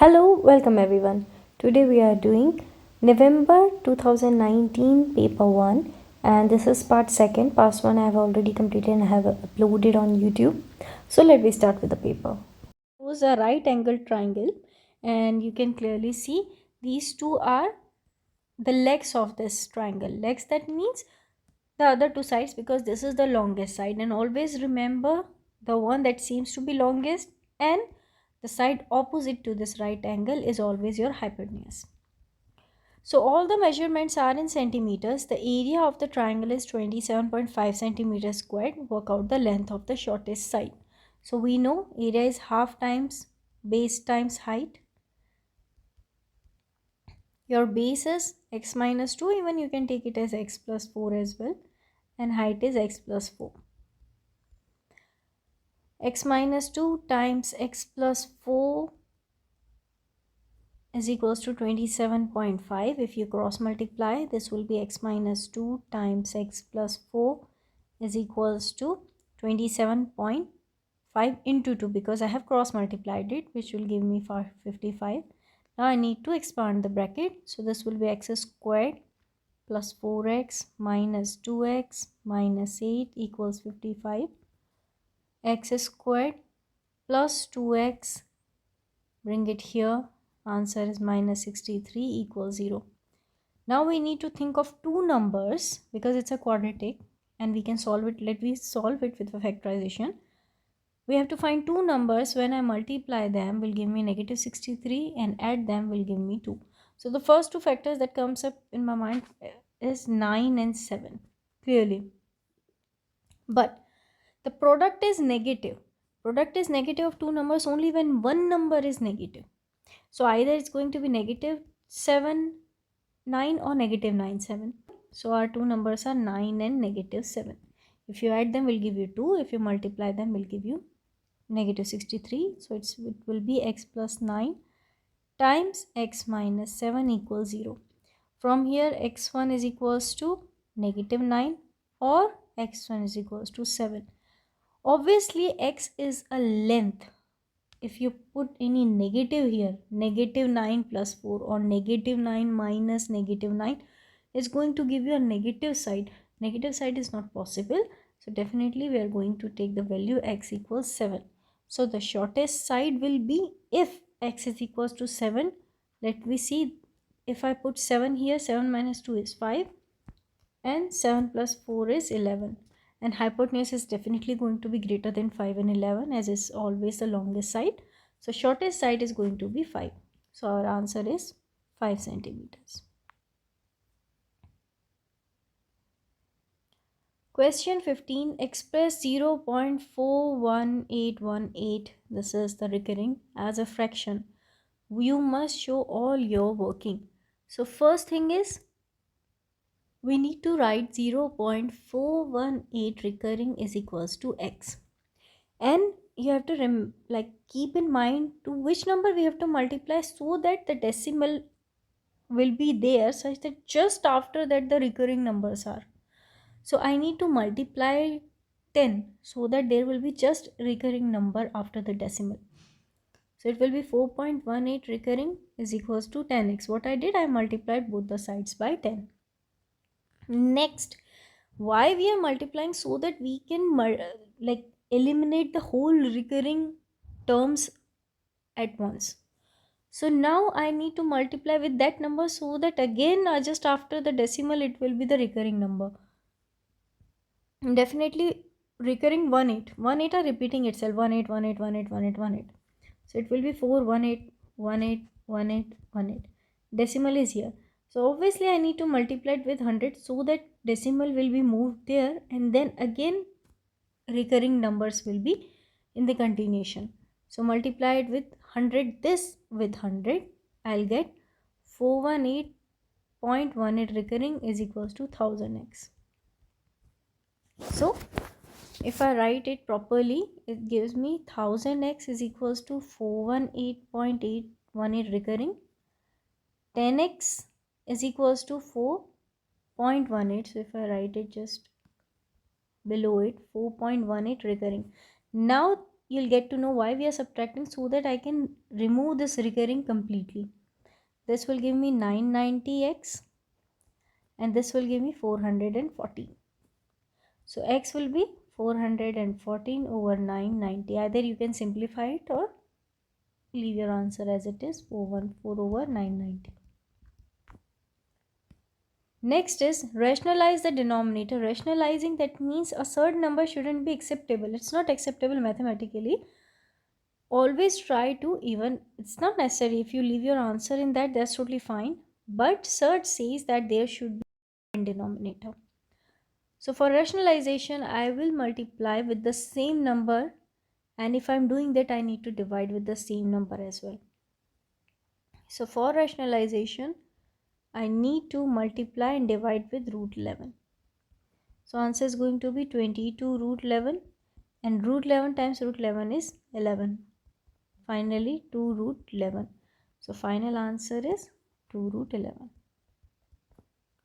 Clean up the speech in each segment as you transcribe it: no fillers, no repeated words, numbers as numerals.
Hello, welcome everyone. Today we are doing November 2019 paper 1 and this is part 2. Part 1 I have already completed and I have uploaded on YouTube. So let me start with the paper. Suppose a right angled triangle and you can clearly see these two are the legs of this triangle. Legs, that means the other two sides, because this is the longest side, and always remember the one that seems to be longest and the side opposite to this right angle is always your hypotenuse. So all the measurements are in centimeters. The area of the triangle is 27.5 centimeters squared. Work out the length of the shortest side. So we know area is half times base times height. Your base is x minus 2, even you can take it as x plus 4 as well, and height is x plus 4. X minus 2 times x plus 4 is equals to 27.5. If you cross multiply, this will be x minus 2 times x plus 4 is equals to 27.5 into 2, because I have cross multiplied it, which will give me 55. Now I need to expand the bracket. So this will be x squared plus 4x minus 2x minus 8 equals 55. X squared plus 2x, bring it here, answer is minus 63 equals 0. Now we need to think of two numbers because it's a quadratic and we can solve it. Let me solve it with a factorization. We have to find two numbers. When I multiply them will give me negative 63 and add them will give me 2. So the first two factors that comes up in my mind is 9 and 7 clearly. But the product is negative. Product is negative of two numbers only when one number is negative. So either it's going to be negative 7 9 or negative 9 7. So our two numbers are 9 and negative 7. If you add them will give you 2. If you multiply them will give you negative 63. So it will be x plus 9 times x minus 7 equals 0. From here x1 is equals to negative 9 or x1 is equals to 7. Obviously x is a length. If you put any negative here, negative 9 plus 4 or negative 9 minus negative 9, is going to give you a negative side. Negative side is not possible. So definitely we are going to take the value x equals 7. So the shortest side will be, if x is equals to 7, let me see, if I put 7 here, 7 minus 2 is 5 and 7 plus 4 is 11. And hypotenuse is definitely going to be greater than 5 and 11, as is always the longest side. So shortest side is going to be 5. So our answer is 5 centimeters. Question 15. Express 0.41818, this is the recurring, as a fraction. You must show all your working. So first thing is, we need to write 0.418 recurring is equals to x. And you have to keep in mind to which number we have to multiply, so that the decimal will be there such that just after that the recurring numbers are. So I need to multiply 10 so that there will be just recurring number after the decimal. So it will be 4.18 recurring is equals to 10x. What I did, I multiplied both the sides by 10. Next, why we are multiplying? So that we can eliminate the whole recurring terms at once. So now I need to multiply with that number, so that again just after the decimal it will be the recurring number. Definitely recurring 18 are repeating itself, 18 18 18 18 18. So it will be 4 18 18 18 18. Decimal is here. So obviously I need to multiply it with 100 so that decimal will be moved there, and then again recurring numbers will be in the continuation. So multiply it with 100, this with 100, I'll get 418.18 recurring is equals to 1000x. So if I write it properly, it gives me 1000x is equals to 418.818 recurring. 10x is equals to 4.18. So if I write it just below it, 4.18 recurring. Now you'll get to know why we are subtracting, so that I can remove this recurring completely. This will give me 990x and this will give me 414. So x will be 414 over 990. Either you can simplify it or leave your answer as it is, 414 over 990. Next is rationalize the denominator. Rationalizing, that means a third number shouldn't be acceptable. It's not acceptable mathematically. Always try to even, it's not necessary if you leave your answer in that, that's totally fine. But search says that there should be a denominator. So for rationalization, I will multiply with the same number, and if I'm doing that, I need to divide with the same number as well. So for rationalization, I need to multiply and divide with root 11. So answer is going to be 22 root 11, and root 11 times root 11 is 11. Finally 2 root 11. So final answer is 2 root 11.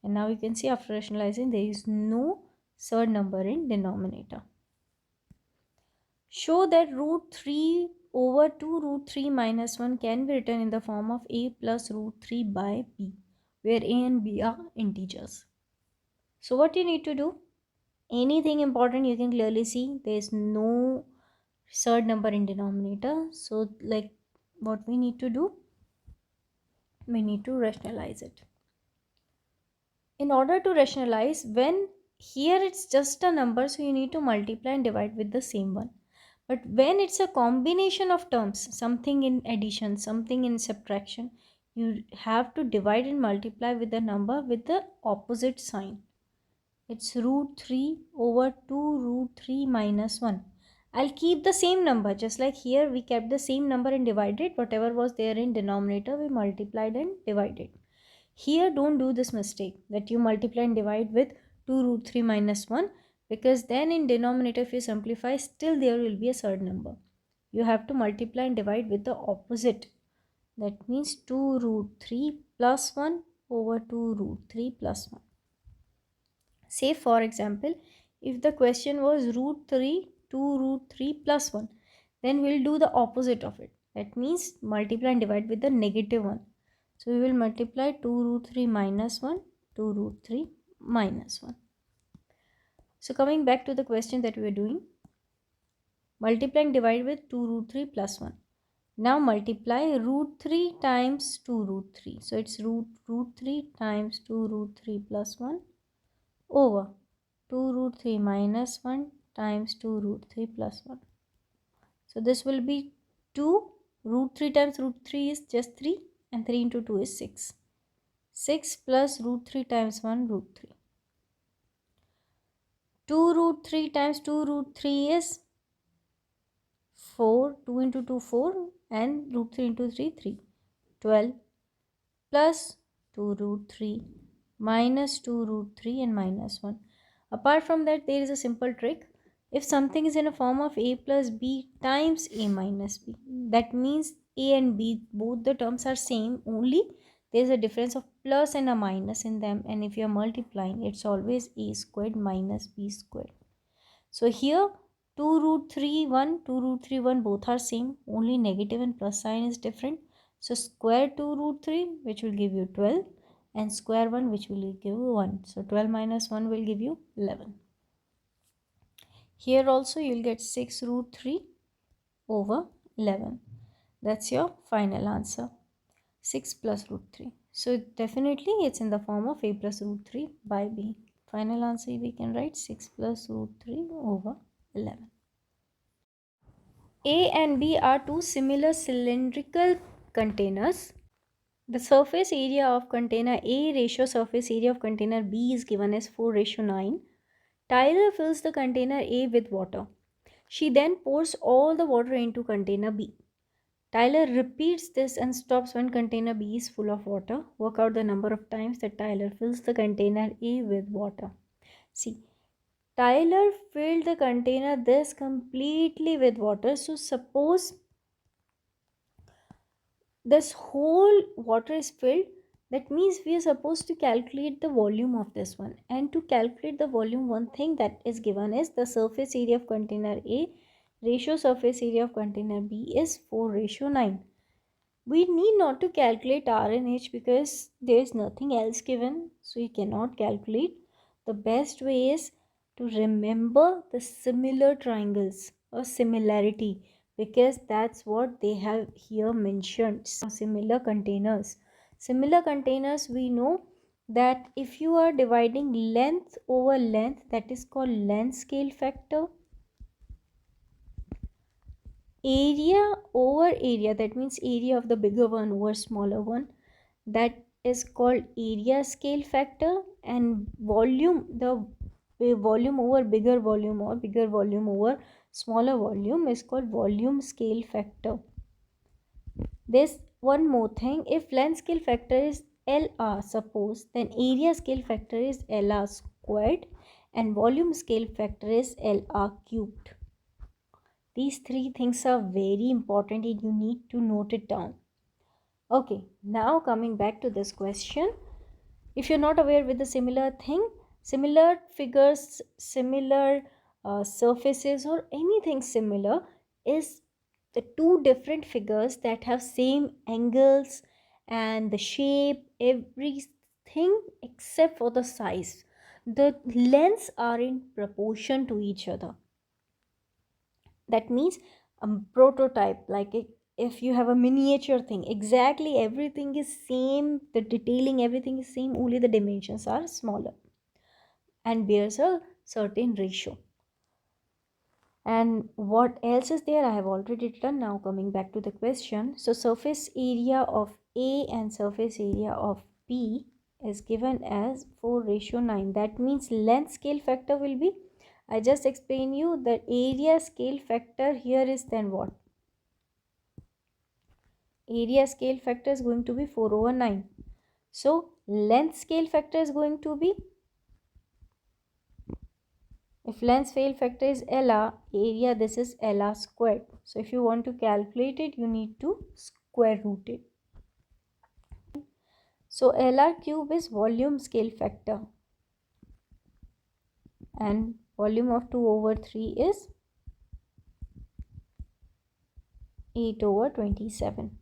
And now you can see after rationalizing there is no third number in denominator. Show that root 3 over 2 root 3 minus 1 can be written in the form of a plus root 3 by b, where a and b are integers. So what you need to do, anything important you can clearly see there is no third number in denominator. So like what we need to do, we need to rationalize it. In order to rationalize, when here it's just a number, so you need to multiply and divide with the same one. But when it's a combination of terms, something in addition, something in subtraction, you have to divide and multiply with the number with the opposite sign. It's root 3 over 2 root 3 minus 1. I'll keep the same number, just like here we kept the same number and divided. Whatever was there in denominator, we multiplied and divided. Here don't do this mistake that you multiply and divide with 2 root 3 minus 1, because then in denominator if you simplify, still there will be a third number. You have to multiply and divide with the opposite. That means 2 root 3 plus 1 over 2 root 3 plus 1. Say for example, if the question was root 3, 2 root 3 plus 1, then we'll do the opposite of it. That means multiply and divide with the negative one. So we will multiply 2 root 3 minus 1, 2 root 3 minus 1. So coming back to the question that we are doing, multiply and divide with 2 root 3 plus 1. Now multiply root 3 times 2 root 3. So it's root 3 times 2 root 3 plus 1 over 2 root 3 minus 1 times 2 root 3 plus 1. So this will be 2 root 3 times root 3 is just 3, and 3 into 2 is 6. 6 plus root 3 times 1 root 3. 2 root 3 times 2 root 3 is 4. 2 into 2 4, and root 3 into 3 3. 12 plus 2 root 3 minus 2 root 3 and minus 1. Apart from that, there is a simple trick. If something is in a form of a plus b times a minus b, that means a and b, both the terms are same, only there is a difference of plus and a minus in them, and if you are multiplying, it's always a squared minus b squared. So here 2 root 3 1, 2 root 3 1 both are same, only negative and plus sign is different. So square 2 root 3, which will give you 12, and square 1, which will give you 1. So 12 minus 1 will give you 11. Here also you will get 6 root 3 over 11. That's your final answer. 6 plus root 3. So definitely it's in the form of a plus root 3 by b. Final answer we can write 6 plus root 3 over 11. A and B are two similar cylindrical containers. The surface area of container A ratio surface area of container B is given as 4:9. Tyler fills the container A with water. She then pours all the water into container B. Tyler repeats this and stops when container B is full of water. Work out the number of times that Tyler fills the container A with water. See, Tyler filled the container this completely with water. So suppose this whole water is filled, that means we are supposed to calculate the volume of this one. And to calculate the volume, one thing that is given is the surface area of container A ratio surface area of container B is 4:9. We need not to calculate R and H because there is nothing else given, so you cannot calculate. The best way is to remember the similar triangles or similarity, because that's what they have here mentioned. Similar containers. Similar containers, we know that if you are dividing length over length, that is called length scale factor. Area over area, that means area of the bigger one over smaller one, that is called area scale factor. And volume, the volume over bigger volume or bigger volume over smaller volume is called volume scale factor. This one more thing, if length scale factor is LR suppose, then area scale factor is LR squared and volume scale factor is LR cubed. These three things are very important and you need to note it down. Okay, now coming back to this question. If you're not aware with the similar thing, similar figures, similar surfaces or anything similar is the two different figures that have same angles and the shape, everything except for the size. The lengths are in proportion to each other. That means a prototype, like if you have a miniature thing, exactly everything is same, the detailing, everything is same, only the dimensions are smaller and bears a certain ratio. And what else is there, I have already done. Now coming back to the question, so surface area of A and surface area of B is given as 4:9. That means length scale factor will be, I just explain you that area scale factor here is then what? Area scale factor is going to be 4/9. So length scale factor is going to be, if length scale factor is LR, area this is LR squared. So if you want to calculate it, you need to square root it. So LR cube is volume scale factor and volume of 2/3 is 8/27.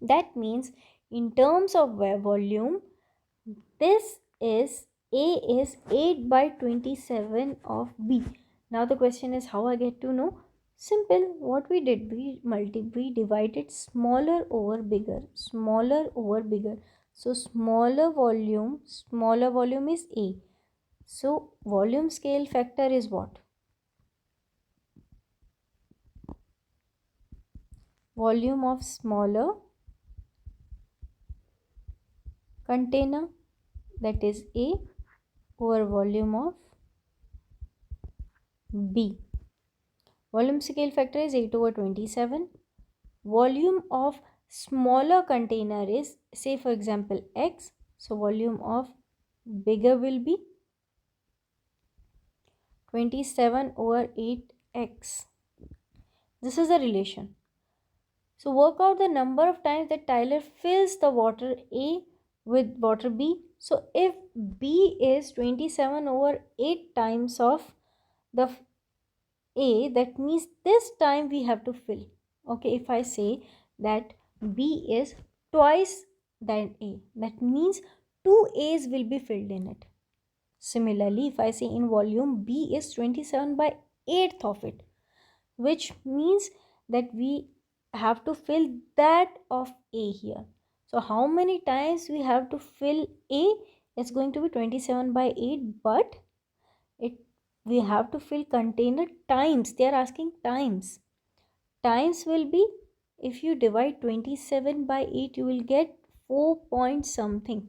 That means in terms of volume, this is A is 8/27 of B. Now the question is how I get to know? Simple. What we did, we divided smaller over bigger, smaller over bigger. So smaller volume is A. So volume scale factor is what? Volume of smaller container, that is A, over volume of B. Volume scale factor is 8/27. Volume of smaller container is, say for example, X. So volume of bigger will be 27/8x. This is the relation. So work out the number of times that Tyler fills the water A with water B. So if B is 27/8 times of the A, that means this time we have to fill. Okay, if I say that B is twice than A, that means 2 A's will be filled in it. Similarly, if I say in volume B is 27/8 of it, which means that we have to fill that of A here. So how many times we have to fill A? It's going to be 27/8, but we have to fill container times. They are asking times. Times will be, if you divide 27/8, you will get 4 point something.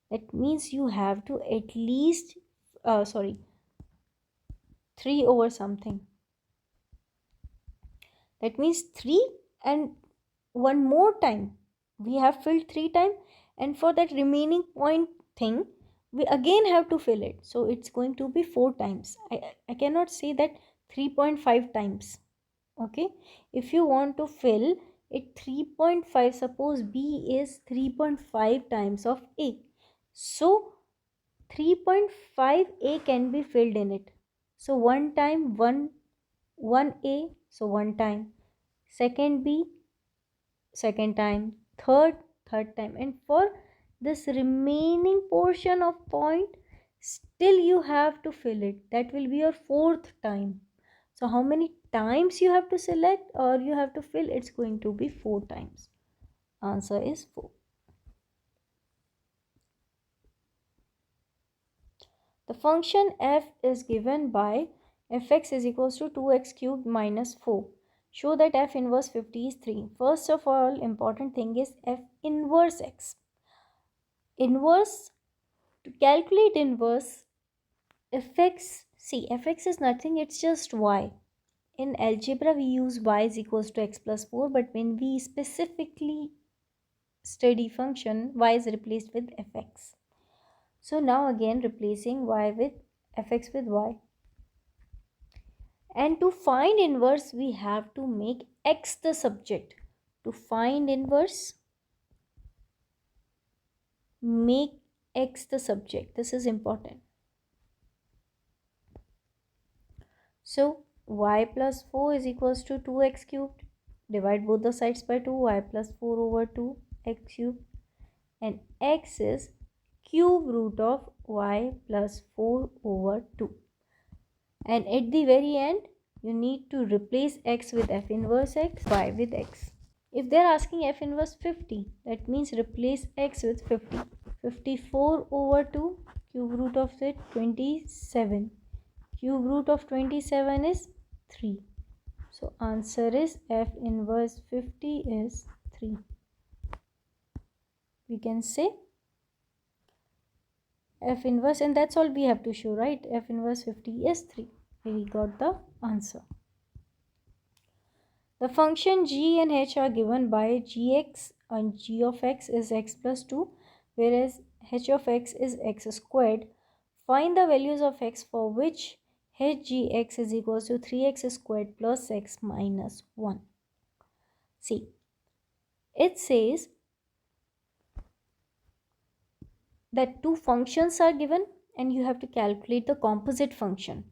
That means you have to at least 3 over something. That means 3 and one more time. We have filled 3 times, and for that remaining point thing, we again have to fill it. So it's going to be 4 times. I cannot say that 3.5 times. Okay, if you want to fill it 3.5, suppose B is 3.5 times of A. So 3.5 A can be filled in it. So one time 1 1a, so one time, second b, second time, third time, and for this remaining portion of point still you have to fill it. That will be your fourth time. So how many times you have to select or you have to fill? It's going to be 4 times. Answer is 4. The function f is given by fx is equals to 2x cubed minus 4. Show that f inverse 50 is 3. First of all, important thing is f inverse x. Inverse, to calculate inverse, fx, see fx is nothing, it's just y. In algebra we use y is equals to x plus 4, but when we specifically study function, y is replaced with fx. So now again replacing y with fx with y. And to find inverse, we have to make x the subject. To find inverse, make x the subject. This is important. So y plus 4 is equals to 2x cubed. Divide both the sides by 2, y plus 4 over 2 x cubed. And x is cube root of y plus 4 over 2. And at the very end, you need to replace x with f inverse x, y with x. If they are asking f inverse 50, that means replace x with 50. 54 over 2, cube root of it 27. Cube root of 27 is 3. So answer is f inverse 50 is 3. We can say f inverse, and that's all we have to show, right? F inverse 50 is 3. We got the answer. The function g and h are given by gx and g of x is x plus 2, whereas h of x is x squared. Find the values of x for which hgx is equals to 3x squared plus x minus 1. See, it says that two functions are given and you have to calculate the composite function.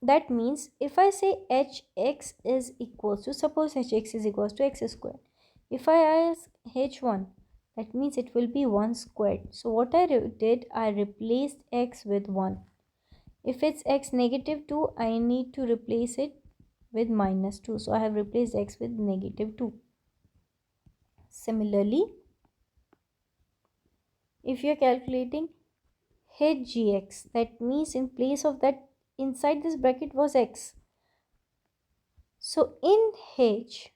That means if I say hx is equals to, suppose hx is equals to x squared. If I ask h1, that means it will be 1 squared. So what I did, I replaced x with 1. If it's x negative 2, I need to replace it with minus 2. So I have replaced x with negative 2. Similarly, if you are calculating hgx, that means in place of that, inside this bracket was x. So in hx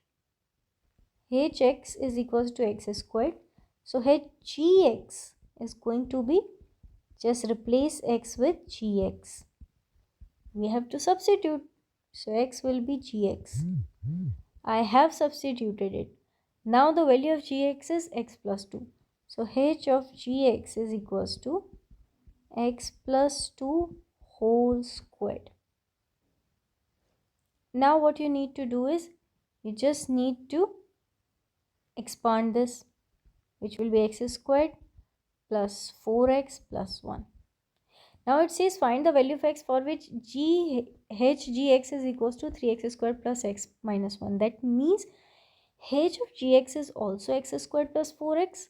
is equals to x squared. So hgx is going to be, just replace x with gx. We have to substitute. So x will be gx. I have substituted it. Now the value of gx is x plus 2. So h of gx is equals to x plus 2 whole squared. Now what you need to do is, you just need to expand this, which will be x squared plus 4x plus 1. Now it says find the value of x for which hgx is equals to 3x squared plus x minus 1. That means h of gx is also x squared plus 4x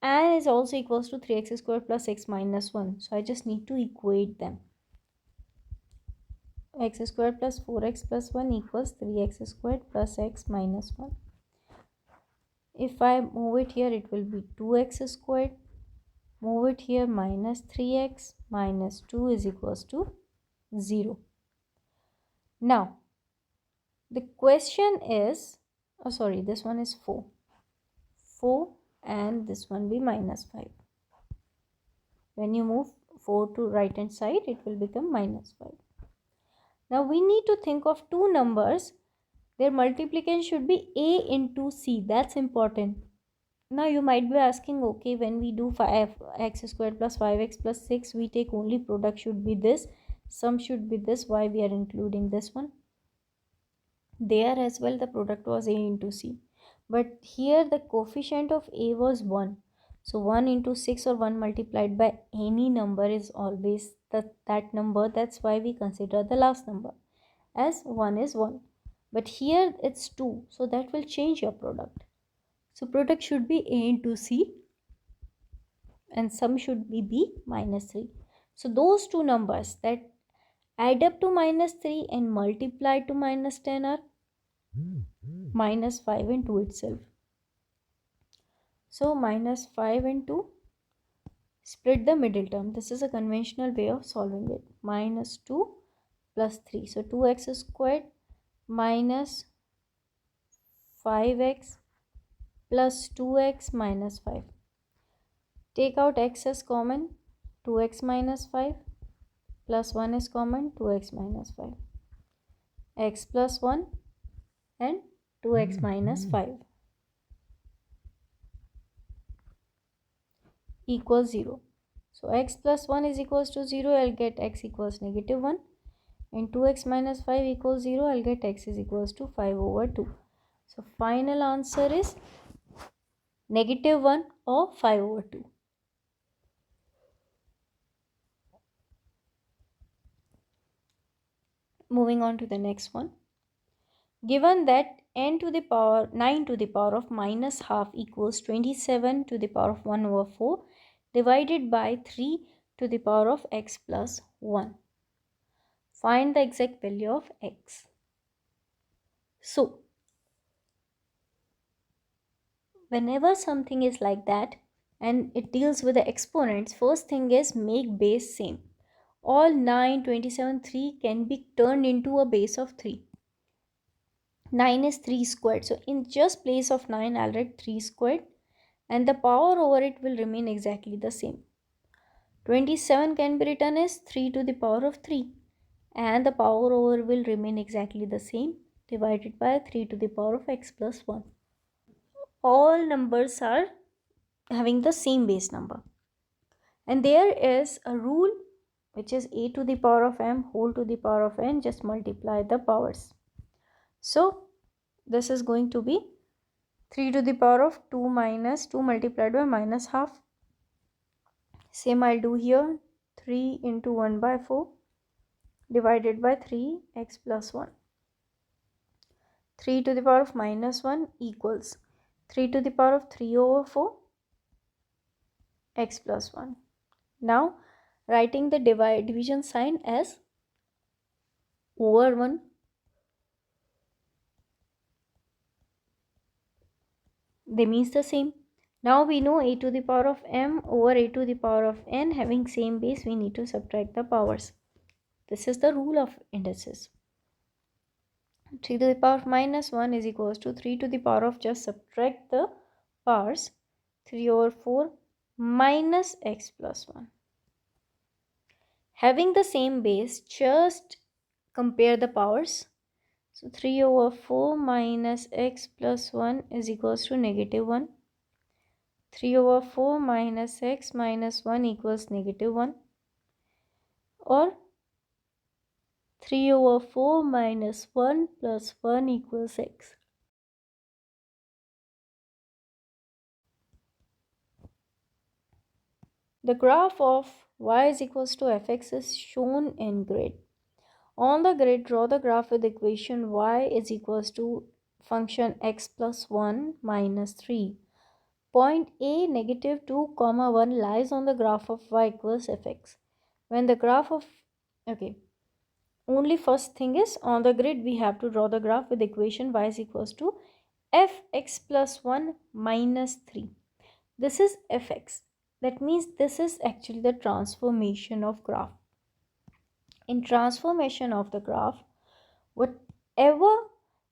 and is also equals to 3x squared plus x minus 1. So I just need to equate them. X squared plus 4x plus 1 equals 3x squared plus x minus 1. If I move it here, it will be 2x squared. Move it here, minus 3x minus 2 is equals to 0. Now, the question is, oh sorry, this one is 4. 4 and this one be minus 5. When you move 4 to right hand side, it will become minus 5. Now we need to think of two numbers. Their multiplication should be a into c. That's important. Now you might be asking, okay, when we do 5x squared plus 5x plus 6, we take only product should be this, sum should be this, why we are including this one? There as well the product was a into c, but here the coefficient of a was 1. So 1 into 6 or 1 multiplied by any number is always that number. That's why we consider the last number. as 1 is 1. But here it's 2, so that will change your product. So product should be A into C and sum should be B minus 3. So those two numbers that add up to minus 3 and multiply to minus 10 are minus 5 and 2 itself. So minus 5 and 2, split the middle term. This is a conventional way of solving it. Minus 2 plus 3. So 2x squared minus 5x plus 2x minus 5. Take out x as common, 2x minus 5 plus 1 is common, 2x minus 5. X plus 1 and 2x minus 5 equals 0. So x plus 1 is equals to 0, I'll get x equals negative 1. And 2x minus 5 equals 0, I'll get x is equals to 5 over 2. So final answer is negative 1 or 5 over 2. Moving on to the next one. Given that n to the power 9 to the power of minus half equals 27 to the power of 1 over 4 divided by 3 to the power of x plus 1. Find the exact value of x. So, whenever something is like that and it deals with the exponents, first thing is make base same. All 9, 27, 3 can be turned into a base of 3. 9 is 3 squared. So in just place of 9, I'll write 3 squared and the power over it will remain exactly the same. 27 can be written as 3 to the power of 3 and the power over will remain exactly the same, divided by 3 to the power of x plus 1. All numbers are having the same base number. And there is a rule which is a to the power of m whole to the power of n, just multiply the powers. So this is going to be 3 to the power of 2 minus 2 multiplied by minus half. Same I'll do here, 3 into 1 by 4 divided by 3x plus 1. 3 to the power of minus 1 equals 3 to the power of 3 over 4 x plus 1. Now writing the division sign as over 1. They means the same. Now we know a to the power of m over a to the power of n having same base, we need to subtract the powers. This is the rule of indices. 3 to the power of minus 1 is equals to 3 to the power of, just subtract the powers, 3 over 4 minus x plus 1. Having the same base, just compare the powers. So 3 over 4 minus x plus 1 is equals to negative 1. 3 over 4 minus x minus 1 equals negative 1. Or 3 over 4 minus 1 plus 1 equals x. The graph of y is equals to fx is shown in grid. On the grid, draw the graph with equation y is equals to function x plus 1 minus 3. Point A negative 2 comma 1 lies on the graph of y equals fx. When the graph of, only first thing is on the grid we have to draw the graph with equation y is equals to fx plus 1 minus 3. This is fx. That means this is actually the transformation of graph. In transformation of the graph, whatever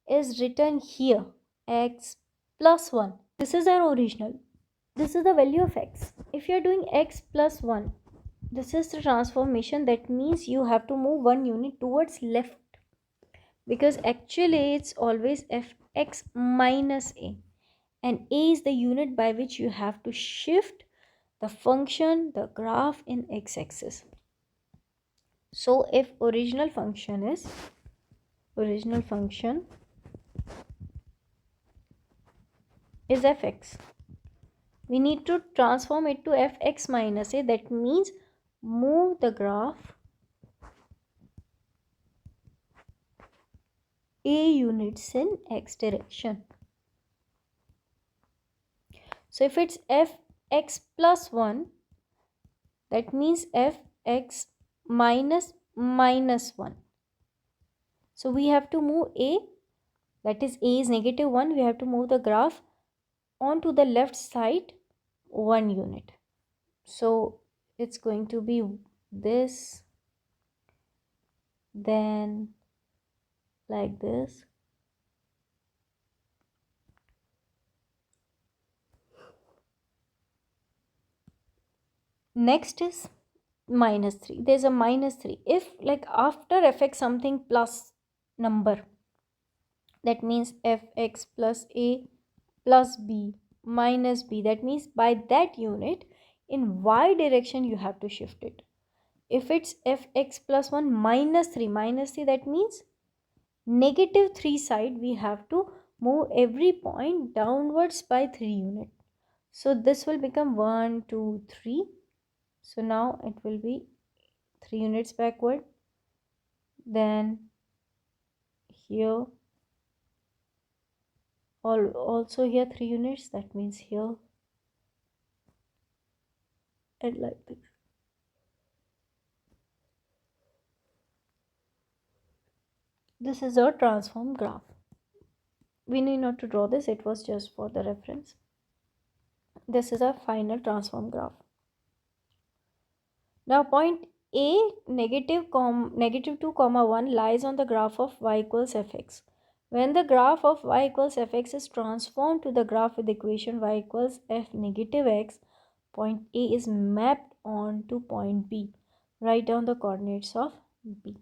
is written here, x plus 1, this is our original. This is the value of x. If you are doing x plus 1, this is the transformation. That means you have to move one unit towards left, because actually it's always fx minus a, and a is the unit by which you have to shift the function, the graph in x-axis. So if original function is fx, we need to transform it to fx minus a. That means move the graph A units in x direction. So if it's fx plus 1, that means fx minus minus 1. So we have to move A, that is A is negative 1, we have to move the graph onto the left side 1 unit. So it's going to be this, then like this. Next is minus 3. There's a minus 3. If like after fx something plus number, that means fx plus a plus b minus b, that means by that unit in y direction you have to shift it. If it's fx plus 1 minus 3, that means negative 3 side we have to move every point downwards by 3 unit. So this will become 1 2 3. So now it will be 3 units backward, then here also here 3 units, that means here and like this. This is a transform graph. We need not to draw this, it was just for the reference. This is a final transform graph. Now point A negative 2 comma 1 lies on the graph of y equals fx. When the graph of y equals fx is transformed to the graph with the equation y equals f negative x, point A is mapped on to point B. Write down the coordinates of B.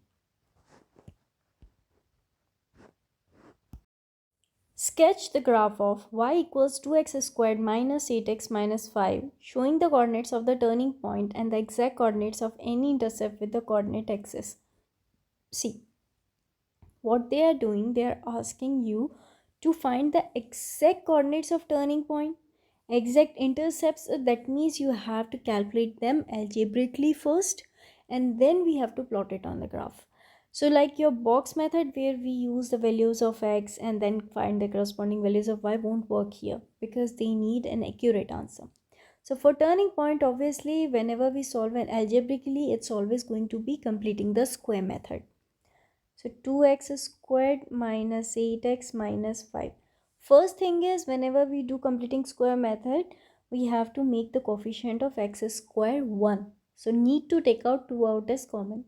Sketch the graph of y equals 2x squared minus 8x minus 5, showing the coordinates of the turning point and the exact coordinates of any intercept with the coordinate axis. See, what they are doing, they are asking you to find the exact coordinates of turning point, exact intercepts. That means you have to calculate them algebraically first, and then we have to plot it on the graph. So like your box method where we use the values of x and then find the corresponding values of y won't work here, because they need an accurate answer. So for turning point, obviously whenever we solve an algebraically, it's always going to be completing the square method. So 2x squared minus 8x minus 5. First thing is, whenever we do completing square method, we have to make the coefficient of x squared 1. So need to take out 2 out as common.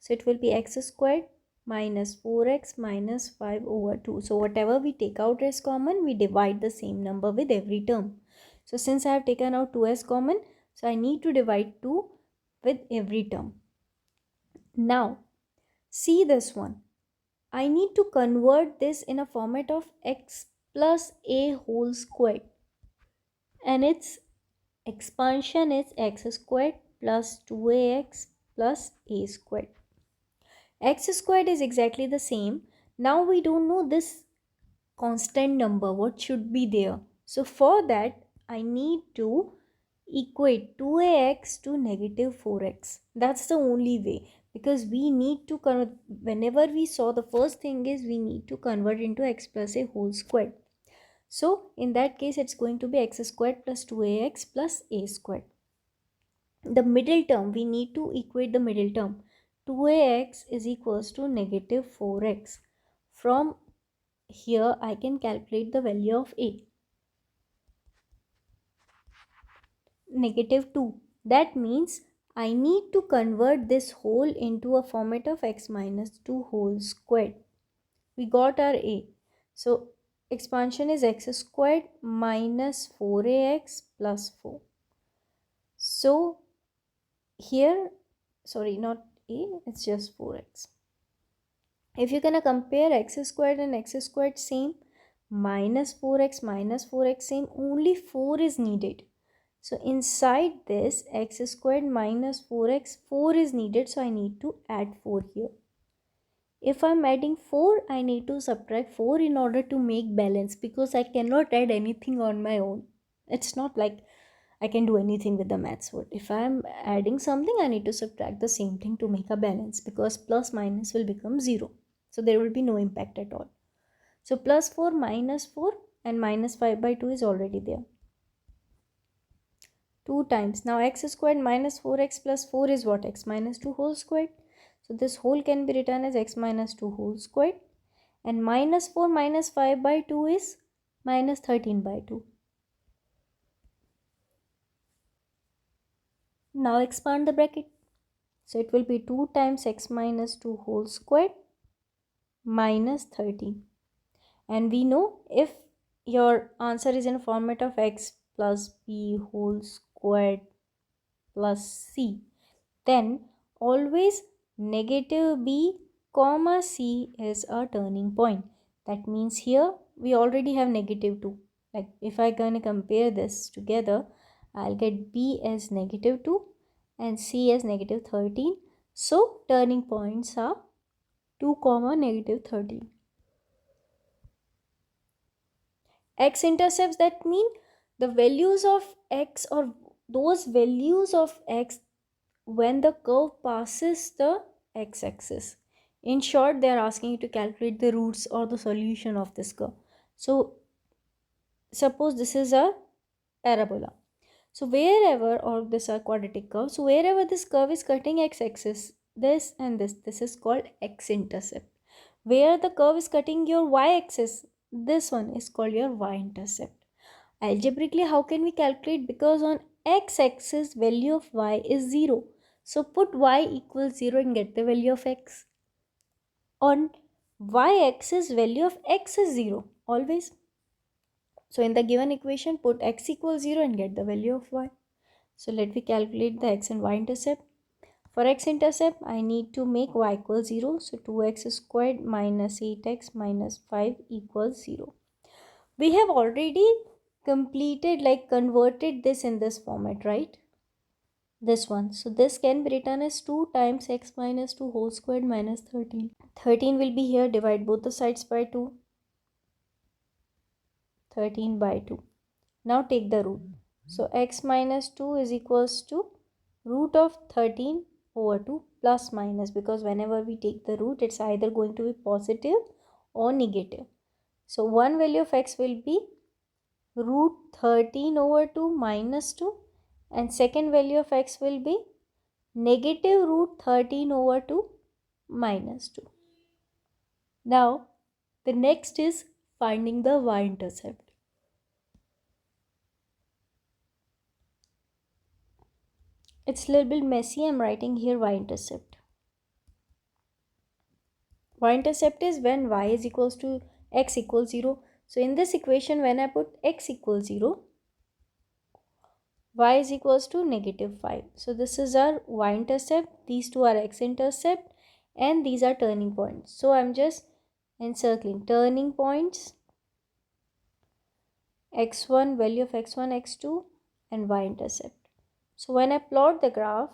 So it will be x squared minus 4x minus 5 over 2. So whatever we take out as common, we divide the same number with every term. So since I have taken out 2 as common, so I need to divide 2 with every term. Now, see this one. I need to convert this in a format of x plus a whole squared. And its expansion is x squared plus 2ax plus a squared. X squared is exactly the same. Now we don't know this constant number, what should be there. So for that, I need to equate 2ax to negative 4x. That's the only way, because we need to convert. Whenever we saw, the first thing is we need to convert into x plus a whole squared. So in that case, it's going to be x squared plus 2ax plus a squared. The middle term, we need to equate the middle term. 2ax is equals to negative 4x. From here I can calculate the value of a. Negative 2. That means I need to convert this whole into a format of x minus 2 whole squared. We got our a. So expansion is x squared minus 4ax plus 4. So here, sorry, not a, it's just 4x. If you're gonna compare x squared and x squared same, minus 4x same, only 4 is needed. So inside this x squared minus 4x, 4 is needed, so I need to add 4 here. If I'm adding 4, I need to subtract 4 in order to make balance, because I cannot add anything on my own. It's not like I can do anything with the maths word. If I'm adding something, I need to subtract the same thing to make a balance, because plus minus will become 0. So there will be no impact at all. So plus 4 minus 4 and minus 5 by 2 is already there. 2 times. Now x squared minus 4x plus 4 is what? X minus 2 whole squared. So this whole can be written as x minus 2 whole squared. And minus 4 minus 5 by 2 is minus 13 by 2. Now expand the bracket. So it will be 2 times x minus 2 whole squared minus 13. And we know if your answer is in format of x plus b whole squared plus c, then always negative b comma c is a turning point. That means here we already have negative 2. Like if I gonna compare this together, I'll get b as negative 2 and c as negative 13. So turning points are 2 comma negative 13. X-intercepts, that mean the values of x or those values of x when the curve passes the x-axis. In short, they are asking you to calculate the roots or the solution of this curve. So suppose this is a parabola. So wherever, or this are quadratic curve, so wherever this curve is cutting x-axis, this and this is called x-intercept. Where the curve is cutting your y-axis, this one is called your y-intercept. Algebraically, how can we calculate? Because on x-axis value of y is 0. So put y equals 0 and get the value of x. On y-axis value of x is 0 always. So in the given equation, put x equals 0 and get the value of y. So let me calculate the x and y intercept. For x intercept, I need to make y equals 0. So 2x squared minus 8x minus 5 equals 0. We have already completed, like converted this in this format, right? This one. So this can be written as 2 times x minus 2 whole squared minus 13. 13 will be here. Divide both the sides by 2. 13 by 2. Now take the root. So x minus 2 is equals to root of 13 over 2 plus minus, because whenever we take the root, it's either going to be positive or negative. So one value of x will be root 13 over 2 minus 2, and second value of x will be negative root 13 over 2 minus 2. Now the next is finding the y-intercept. It's a little bit messy. I'm writing here y-intercept. Y-intercept is when y is equals to x equals 0. So in this equation, when I put x equals 0, y is equals to negative 5. So this is our y-intercept. These two are x-intercept and these are turning points. So I'm just encircling turning points, x1, value of x1, x2 and y-intercept. So when I plot the graph,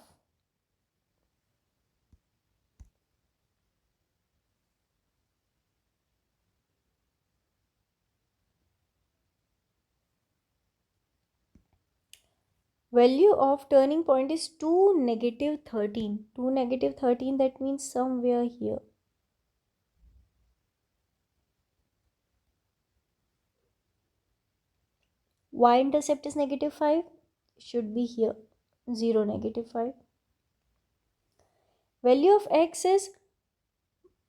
value of turning point is 2, negative 13. 2, negative 13, that means somewhere here. Y-intercept is negative 5. Should be here. 0, negative 5. Value of x is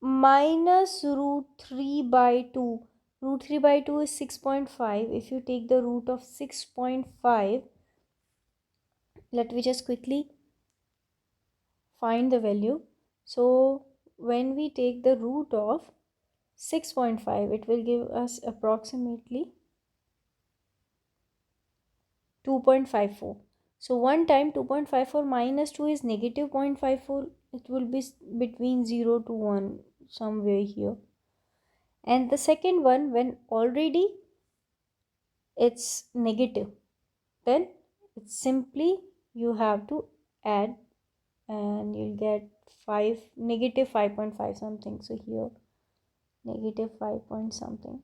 minus root 3 by 2. Root 3 by 2 is 6.5. If you take the root of 6.5, let me just quickly find the value. So when we take the root of 6.5, it will give us approximately 2.54. So 1 time 2.54 minus 2 is negative 0.54. It will be between 0 to 1, somewhere here. And the second one, when already it's negative, then it's simply you have to add and you'll get 5, negative 5.5 something. So here negative 5 point something.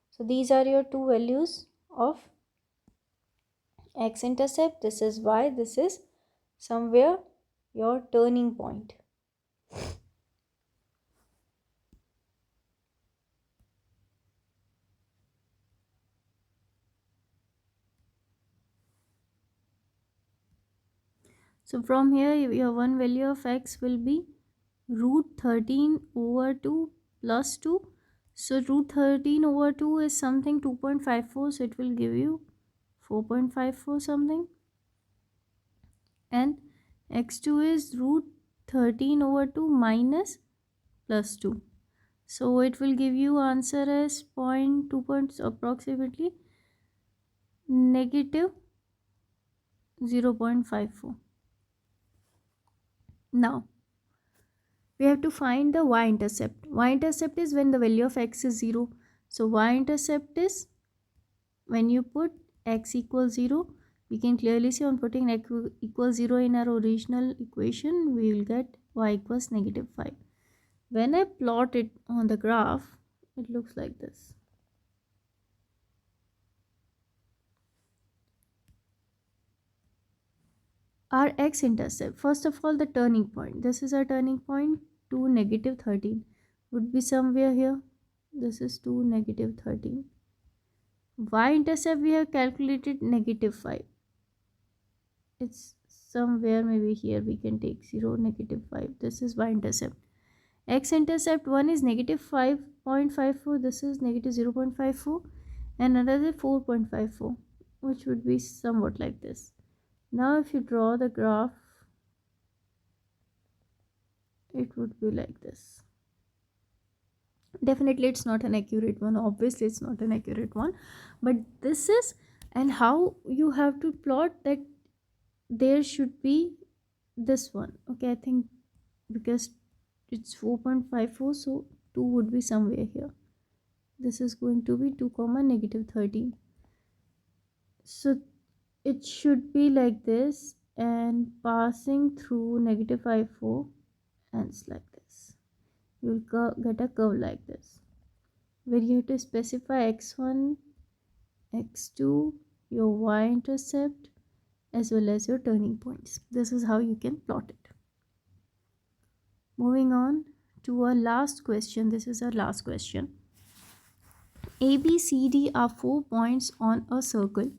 So these are your two values of x-intercept. This is y, this is somewhere your turning point. So from here your one value of x will be root 13 over 2 plus 2. So root 13 over 2 is something 2.54, so it will give you 4.54 something, and x2 is root 13 over 2 minus plus 2, so it will give you answer as point 2 points approximately negative 0.54. Now we have to find the y-intercept. Y-intercept is when the value of x is 0. So y-intercept is when you put x equals 0. We can clearly see on putting x equals 0 in our original equation, we will get y equals negative 5. When I plot it on the graph, it looks like this. Our x-intercept, first of all the turning point, this is our turning point to negative 13, would be somewhere here. This is to negative 13. Y-intercept we have calculated negative 5. It's somewhere maybe here, we can take 0, negative 5. This is y-intercept. X-intercept, one is negative 5.54, this is negative 0.54, and another 4.54, which would be somewhat like this. Now if you draw the graph, it would be like this. Definitely it's not an accurate one, obviously it's not an accurate one, but this is, and how you have to plot that there should be this one. Okay, I think because it's 4.54, so 2 would be somewhere here. This is going to be 2 comma negative 13, so it should be like this and passing through negative 54, and it's like this. You'll get a curve like this, where you have to specify x1, x2, your y-intercept, as well as your turning points. This is how you can plot it. Moving on to our last question. This is our last question. A, B, C, D are 4 points on a circle.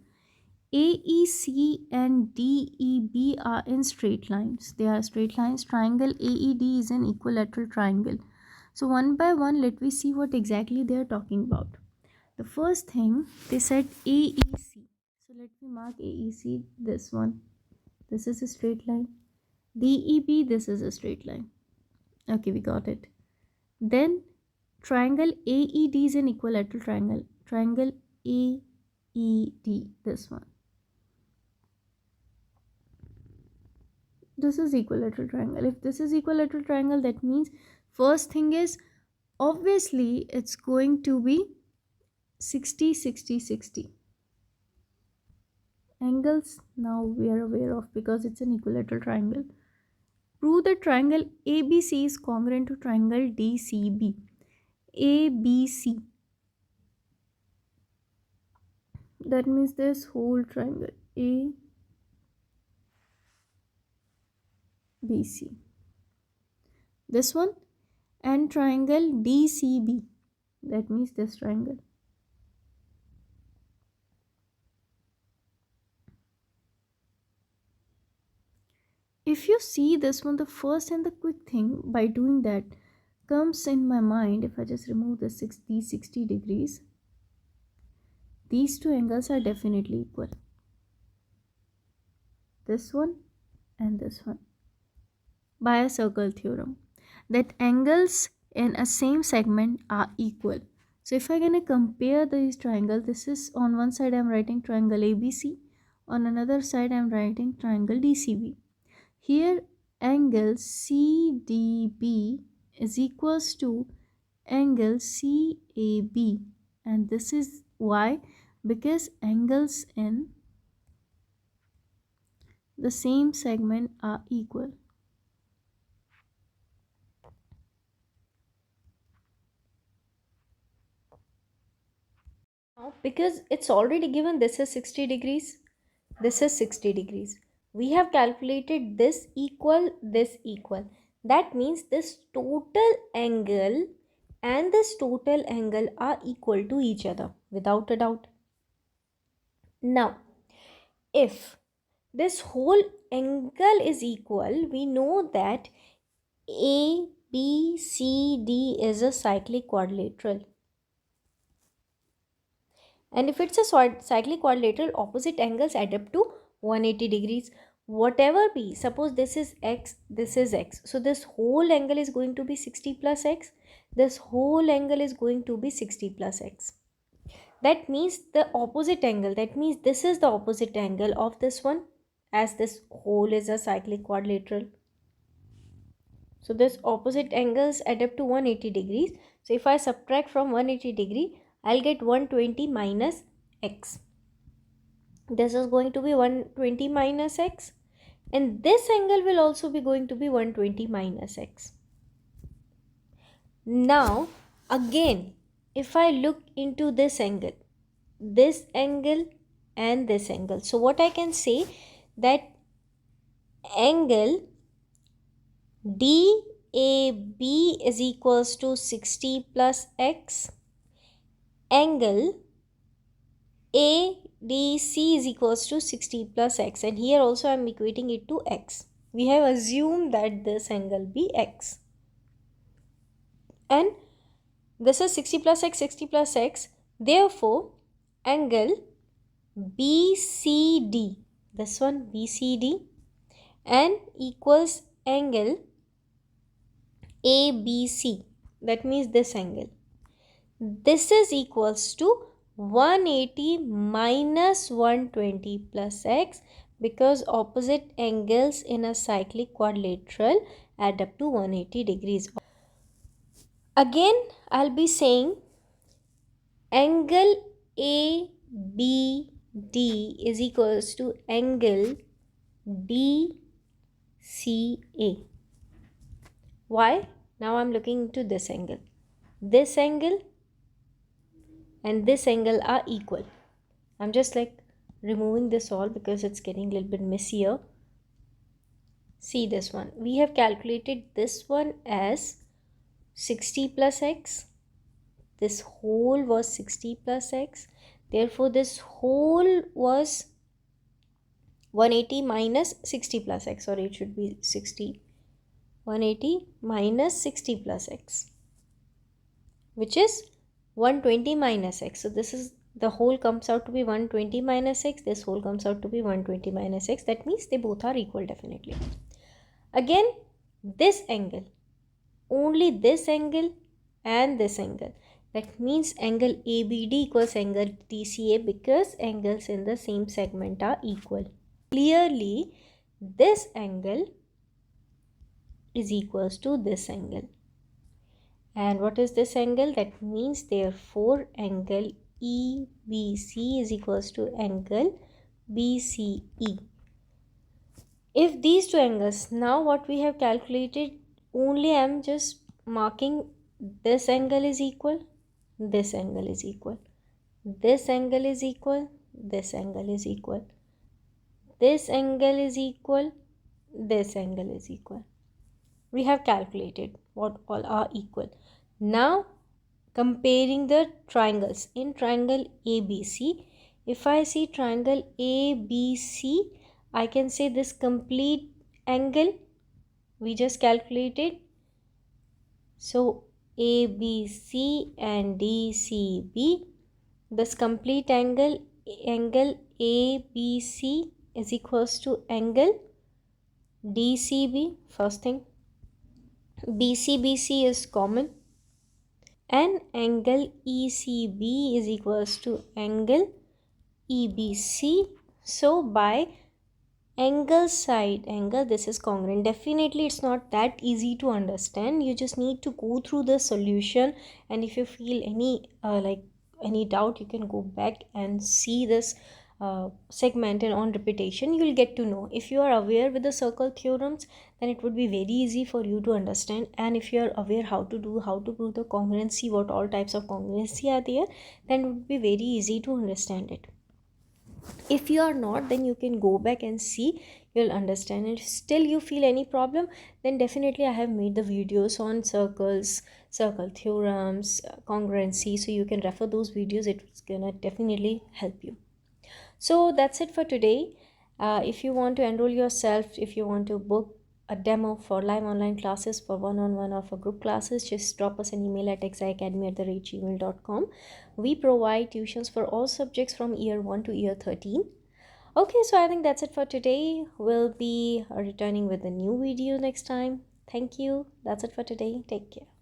A, E, C and D, E, B are in straight lines. They are straight lines. Triangle AED is an equilateral triangle. So one by one, let me see what exactly they are talking about. The first thing, they said AEC. So let me mark AEC, this one. This is a straight line. DEB, this is a straight line. Okay, we got it. Then triangle AED is an equilateral triangle. Triangle AED, this one. This is equilateral triangle. If this is equilateral triangle, that means first thing is obviously it's going to be 60 60 60 angles. Now we are aware of, because it's an equilateral triangle. Prove the triangle ABC is congruent to triangle DCB. ABC, that means this whole triangle ABC, this one, and triangle DCB, that means this triangle. If you see this one, the first and the quick thing by doing that comes in my mind, if I just remove the 60 degrees, these two angles are definitely equal, this one and this one, by a circle theorem, that angles in a same segment are equal. So if I'm gonna compare these triangles, this is on one side I'm writing triangle ABC, on another side I'm writing triangle DCB. Here angle CDB is equals to angle CAB, and this is why, because angles in the same segment are equal. Now, because it's already given, this is 60 degrees, this is 60 degrees. We have calculated this equal, this equal. That means this total angle and this total angle are equal to each other without a doubt. Now, if this whole angle is equal, we know that ABCD is a cyclic quadrilateral. And if it's a cyclic quadrilateral, opposite angles add up to 180 degrees. Whatever be, suppose this is x, this is x. So this whole angle is going to be 60 plus x. This whole angle is going to be 60 plus x. That means the opposite angle, that means this is the opposite angle of this one, as this whole is a cyclic quadrilateral. So this opposite angles add up to 180 degrees. So if I subtract from 180 degree, I'll get 120 minus x. This is going to be 120 minus x, and this angle will also be going to be 120 minus x. Now again, if I look into this angle and this angle, so what I can say, that angle DAB is equals to 60 plus x, angle ADC is equals to 60 plus x, and here also I am equating it to x. We have assumed that this angle be x, and this is 60 plus x, 60 plus x. Therefore angle BCD, this one BCD, and equals angle ABC, that means this angle. This is equals to 180 minus 120 plus x, because opposite angles in a cyclic quadrilateral add up to 180 degrees. Again, I'll be saying angle ABD is equals to angle DCA. Why? Now I'm looking into this angle. This angle and this angle are equal. I'm just like removing this all because it's getting a little bit messier. See this one. We have calculated this one as 60 plus x. This whole was 60 plus x. Therefore, this whole was 180 minus 60 plus x. Sorry, it should be 60. 180 minus 60 plus x, which is 120 minus x. So this is, the whole comes out to be 120 minus x. This whole comes out to be 120 minus x. That means they both are equal definitely. Again, this angle, only this angle and this angle. That means angle ABD equals angle DCA, because angles in the same segment are equal. Clearly, this angle is equals to this angle. And what is this angle? That means therefore angle EBC is equals to angle BCE. If these two angles, now what we have calculated, only I am just marking this angle is equal, this angle is equal, this angle is equal, this angle is equal, this angle is equal, this angle is equal. We have calculated what all are equal. Now comparing the triangles, in triangle ABC, if I see triangle ABC, I can say this complete angle we just calculated. So ABC and DCB, this complete angle ABC is equals to angle DCB. First thing, BCBC is common, and angle ECB is equals to angle EBC. So by angle side angle, this is congruent. Definitely it's not that easy to understand. You just need to go through the solution, and if you feel any doubt, you can go back and see this segment, and on repetition you'll get to know. If you are aware with the circle theorems, then it would be very easy for you to understand, and if you are aware how to prove the congruency, what all types of congruency are there, then it would be very easy to understand it. If you are not, then you can go back and see, you'll understand it. Still you feel any problem, then definitely I have made the videos on circles, circle theorems, congruency, so you can refer those videos. It's gonna definitely help you. So that's it for today, If you want to enroll yourself, if you want to book a demo for live online classes for one-on-one or for group classes, just drop us an email at exaiacademy@gmail.com. We provide tuitions for all subjects from year 1 to year 13. Okay, so I think that's it for today. We'll be returning with a new video next time. Thank you. That's it for today. Take care.